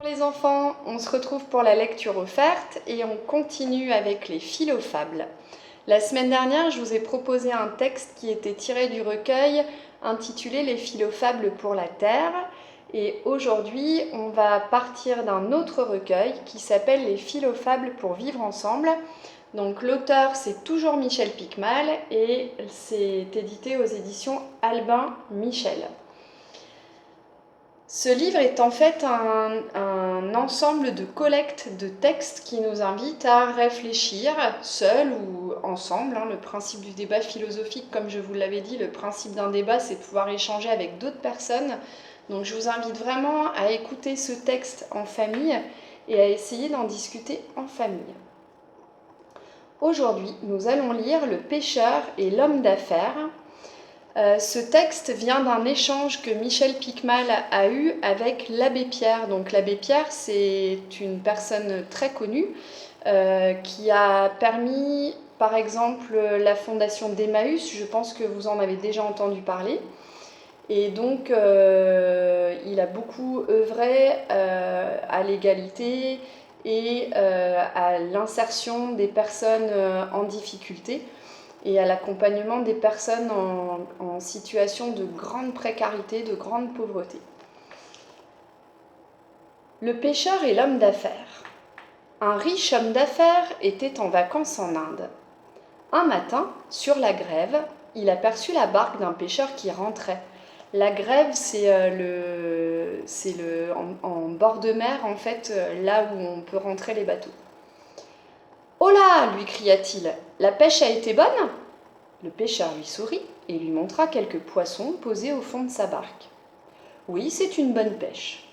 Les enfants, on se retrouve pour la lecture offerte et on continue avec les philofables. La semaine dernière, je vous ai proposé un texte qui était tiré du recueil intitulé Les philofables pour la Terre. Et aujourd'hui, on va partir d'un autre recueil qui s'appelle Les philofables pour vivre ensemble. Donc l'auteur, c'est toujours Michel Picmal et c'est édité aux éditions Albin Michel. Ce livre est en fait un ensemble de collectes de textes qui nous invitent à réfléchir, seuls ou ensemble. Le principe du débat philosophique, comme je vous l'avais dit, le principe d'un débat, c'est de pouvoir échanger avec d'autres personnes. Donc je vous invite vraiment à écouter ce texte en famille et à essayer d'en discuter en famille. Aujourd'hui, nous allons lire Le pêcheur et l'homme d'affaires. Ce texte vient d'un échange que Michel Picmal a eu avec l'abbé Pierre. Donc l'abbé Pierre, c'est une personne très connue qui a permis, par exemple, la fondation d'Emmaüs. Je pense que vous en avez déjà entendu parler. Et donc, il a beaucoup œuvré à l'égalité et à l'insertion des personnes en difficulté et à l'accompagnement des personnes en situation de grande précarité, de grande pauvreté. Le pêcheur et l'homme d'affaires. Un riche homme d'affaires était en vacances en Inde. Un matin, sur la grève, il aperçut la barque d'un pêcheur qui rentrait. La grève, c'est en bord de mer, en fait, là où on peut rentrer les bateaux. « Oh là !» lui cria-t-il, « la pêche a été bonne ?» Le pêcheur lui sourit et lui montra quelques poissons posés au fond de sa barque. « Oui, c'est une bonne pêche. »«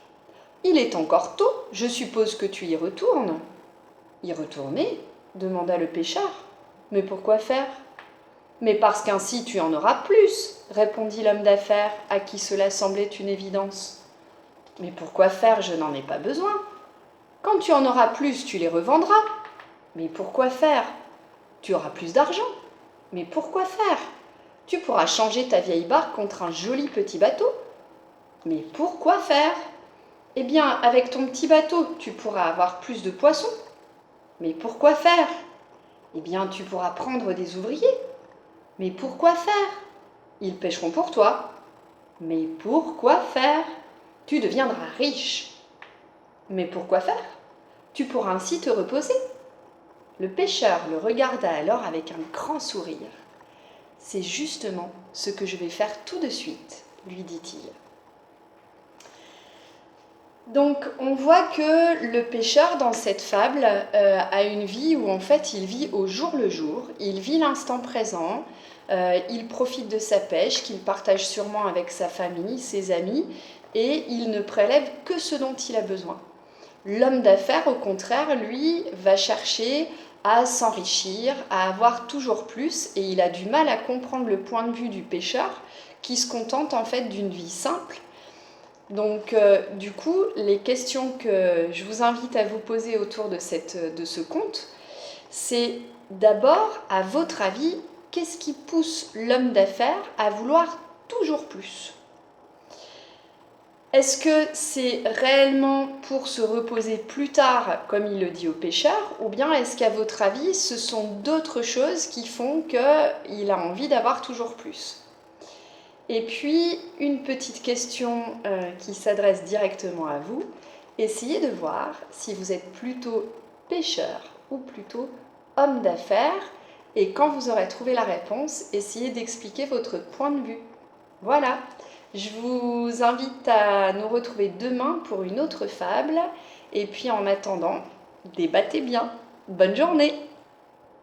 Il est encore tôt, je suppose que tu y retournes. »« Y retourner ?» demanda le pêcheur. « Mais pourquoi faire ?»« Mais parce qu'ainsi tu en auras plus, » répondit l'homme d'affaires, à qui cela semblait une évidence. « Mais pourquoi faire ? Je n'en ai pas besoin. »« Quand tu en auras plus, tu les revendras. »« Mais pourquoi faire ? Tu auras plus d'argent. » « Mais pourquoi faire ? Tu pourras changer ta vieille barque contre un joli petit bateau. »« Mais pourquoi faire ? Eh bien, avec ton petit bateau, tu pourras avoir plus de poissons. »« Mais pourquoi faire ? Eh bien, tu pourras prendre des ouvriers. »« Mais pourquoi faire ? Ils pêcheront pour toi. »« Mais pourquoi faire ? Tu deviendras riche. »« Mais pourquoi faire ? Tu pourras ainsi te reposer. » Le pêcheur le regarda alors avec un grand sourire. « C'est justement ce que je vais faire tout de suite, » lui dit-il. Donc on voit que le pêcheur dans cette fable a une vie où en fait il vit au jour le jour, il vit l'instant présent, il profite de sa pêche qu'il partage sûrement avec sa famille, ses amis, et il ne prélève que ce dont il a besoin. L'homme d'affaires, au contraire, lui, va chercher à s'enrichir, à avoir toujours plus, et il a du mal à comprendre le point de vue du pêcheur qui se contente en fait d'une vie simple. Donc du coup, les questions que je vous invite à vous poser autour de ce conte, c'est d'abord, à votre avis, qu'est-ce qui pousse l'homme d'affaires à vouloir toujours plus ? Est-ce que c'est réellement pour se reposer plus tard, comme il le dit au pêcheur, ou bien est-ce qu'à votre avis, ce sont d'autres choses qui font qu'il a envie d'avoir toujours plus ? Et puis, une petite question qui s'adresse directement à vous. Essayez de voir si vous êtes plutôt pêcheur ou plutôt homme d'affaires. Et quand vous aurez trouvé la réponse, essayez d'expliquer votre point de vue. Voilà. Je vous invite à nous retrouver demain pour une autre fable. Et puis en attendant, débattez bien. Bonne journée!